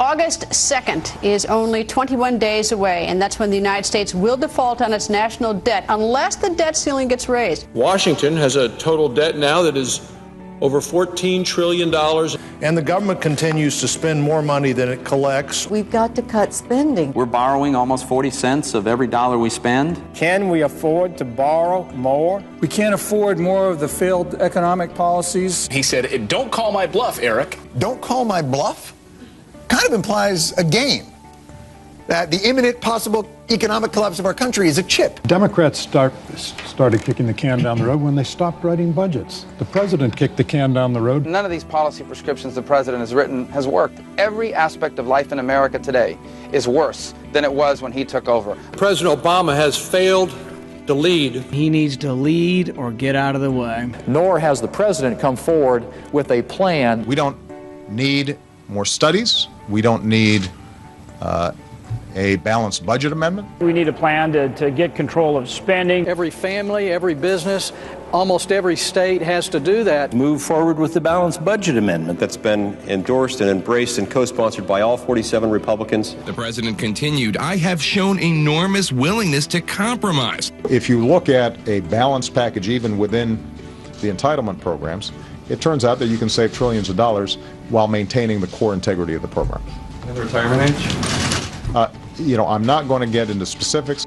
August 2nd is only 21 days away, and that's when the United States will default on its national debt unless the debt ceiling gets raised. Washington has a total debt now that is over $14 trillion. And the government continues to spend more money than it collects. We've got to cut spending. We're borrowing almost 40 cents of every dollar we spend. Can we afford to borrow more? We can't afford more of the failed economic policies. He said, "Don't call my bluff, Eric." Don't call my bluff? Kind of implies a game. That the imminent possible economic collapse of our country is a chip. Democrats started kicking the can down the road when they stopped writing budgets. The president kicked the can down the road. None of these policy prescriptions the president has written has worked. Every aspect of life in America today is worse than it was when he took over. President Obama has failed to lead. He needs to lead or get out of the way. Nor has the president come forward with a plan. We don't need more studies. We don't need a balanced budget amendment. We need a plan to get control of spending. Every family, every business, almost every state has to do that. Move forward with the balanced budget amendment that's been endorsed and embraced and co-sponsored by all 47 Republicans. The president continued, "I have shown enormous willingness to compromise." If you look at a balanced package even within the entitlement programs, it turns out that you can save trillions of dollars while maintaining the core integrity of the program. And the retirement age? I'm not going to get into specifics.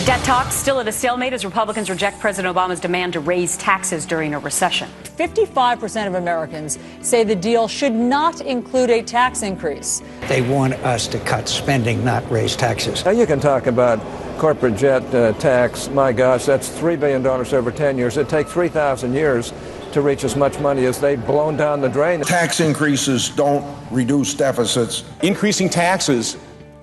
Debt talks still at a stalemate as Republicans reject President Obama's demand to raise taxes during a recession. 55% of Americans say the deal should not include a tax increase. They want us to cut spending, not raise taxes. Now you can talk about corporate jet tax. My gosh, that's $3 billion over 10 years. It'd take 3,000 years to reach as much money as they've blown down the drain. Tax increases don't reduce deficits. Increasing taxes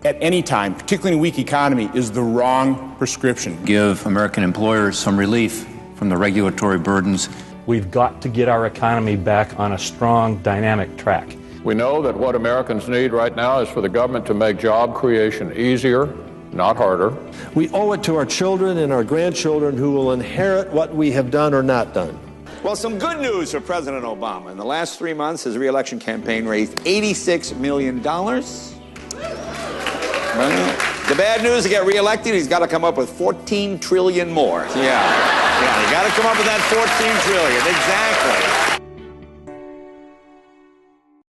at any time, particularly in a weak economy, is the wrong prescription. Give American employers some relief from the regulatory burdens. We've got to get our economy back on a strong, dynamic track. We know that what Americans need right now is for the government to make job creation easier, not harder. We owe it to our children and our grandchildren who will inherit what we have done or not done. Well, some good news for President Obama. In the last 3 months, his re-election campaign raised $86 million. The bad news, to get re-elected, he's got to come up with $14 trillion more. Yeah, you got to come up with that $14 trillion, exactly.